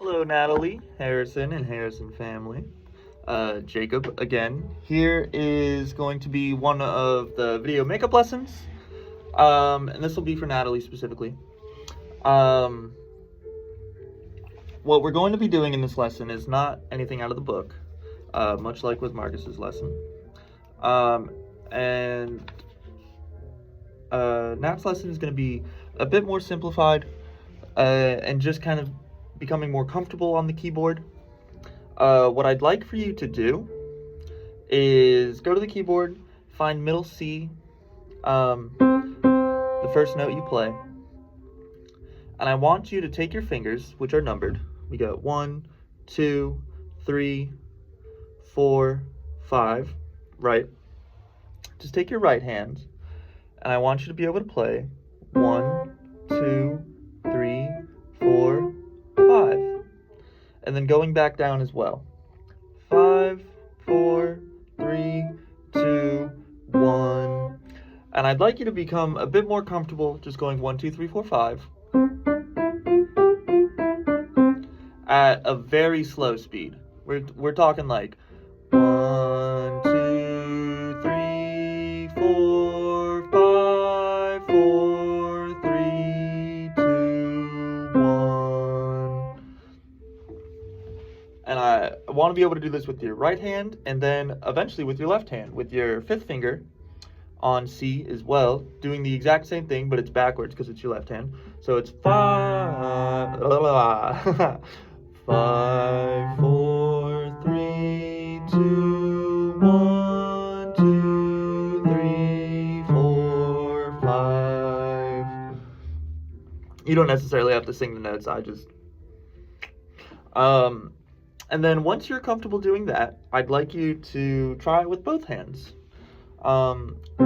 Hello, Natalie, Harrison, and Harrison family. Jacob again. Here is going to be one of the video makeup lessons, and this will be for Natalie specifically. What we're going to be doing in this lesson is not anything out of the book, much like with Marcus's lesson. Nat's lesson is going to be a bit more simplified, and just kind of becoming more comfortable on the keyboard. What I'd like for you to do is go to the keyboard, find middle C, the first note you play, and I want you to take your fingers, which are numbered. We got 1, 2, 3, 4, 5, right? Just take your right hand, and I want you to be able to play 1, 2, 3, 4, 5. And then going back down as well. 5, 4, 3, 2, 1. And I'd like you to become a bit more comfortable just going 1, 2, 3, 4, 5 at a very slow speed. We're talking like 1, 2, 3, 4, 5, 4, 3, 2, 1. And I want to be able to do this with your right hand and then eventually with your left hand, with your fifth finger on C as well, doing the exact same thing, but it's backwards because it's your left hand. So it's 5, 5, 4, 3, 2, 1, 2, 3, 4, 5. You don't necessarily have to sing the notes, and then once you're comfortable doing that, I'd like you to try it with both hands. 1, 2,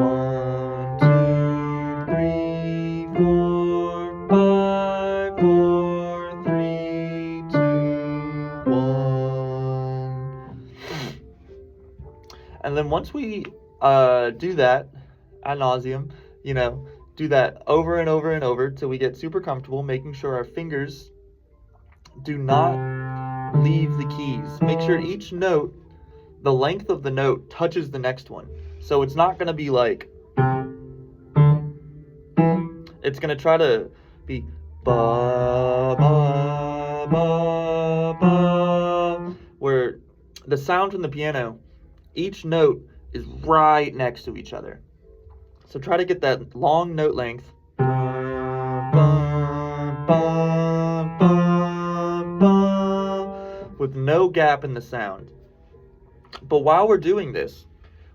3, 4, 5, 4, 3, 2, 1. And then once we do that ad nauseum, do that over and over and over till we get super comfortable, making sure our fingers do not leave the keys. Make sure each note, the length of the note touches the next one. So it's not going to be like, it's going to try to be ba, ba, ba, ba, where the sound from the piano, each note is right next to each other. So try to get that long note length. Ba, ba, ba, ba, ba, with no gap in the sound. But while we're doing this,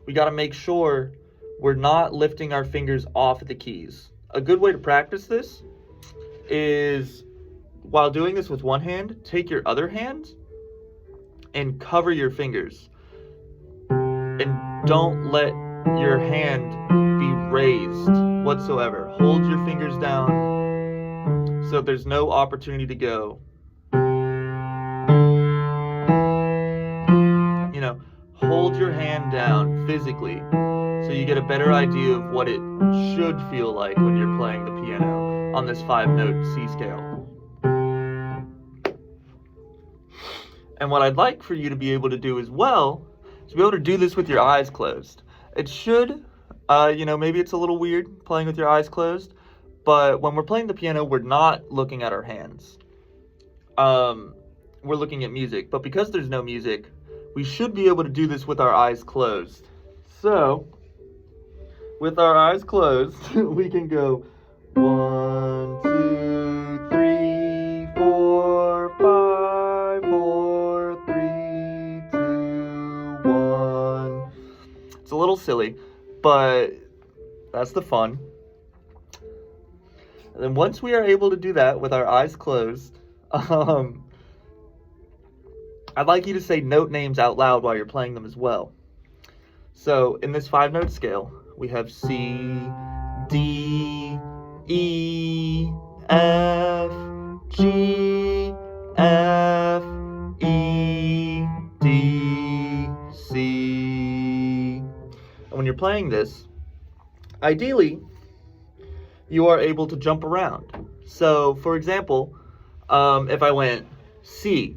we got to make sure we're not lifting our fingers off the keys. A good way to practice this is, while doing this with one hand, take your other hand and cover your fingers. And don't let your hand be raised whatsoever. Hold your fingers down so there's no opportunity to go. Hold your hand down physically so you get a better idea of what it should feel like when you're playing the piano on this 5-note C scale. And what I'd like for you to be able to do as well is be able to do this with your eyes closed. It should, maybe it's a little weird playing with your eyes closed, but when we're playing the piano, we're not looking at our hands. We're looking at music, but because there's no music, we should be able to do this with our eyes closed. So, with our eyes closed, we can go 1, 2, 3, 4, 5, 4, 3, 2, 1. It's a little silly, but that's the fun. And then once we are able to do that with our eyes closed, I'd like you to say note names out loud while you're playing them as well. So in this 5-note scale, we have C, D, E, F, G, F, E, D, C. And when you're playing this, ideally, you are able to jump around. So for example, if I went C,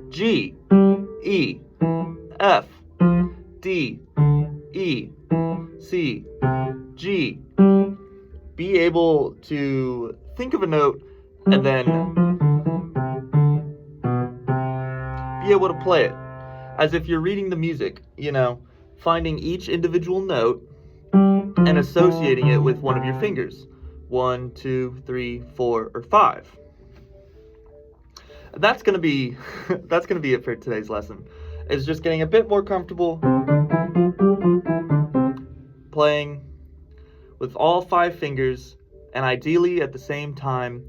G, E, F, D, E, C, G. Be able to think of a note and then be able to play it as if you're reading the music, finding each individual note and associating it with one of your fingers. 1, 2, 3, 4, or 5. That's gonna be it for today's lesson. It's just getting a bit more comfortable playing with all 5 fingers, and ideally at the same time,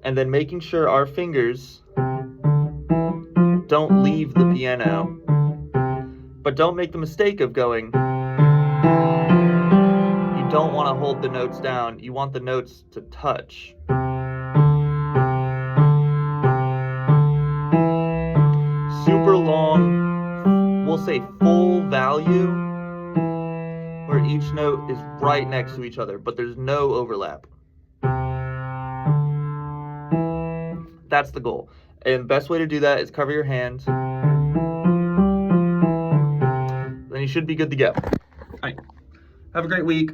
and then making sure our fingers don't leave the piano. But don't make the mistake of going. You don't want to hold the notes down. You want the notes to touch. Super long, we'll say full value, where each note is right next to each other, but there's no overlap. That's the goal. And best way to do that is cover your hands. Then you should be good to go. All right. Have a great week.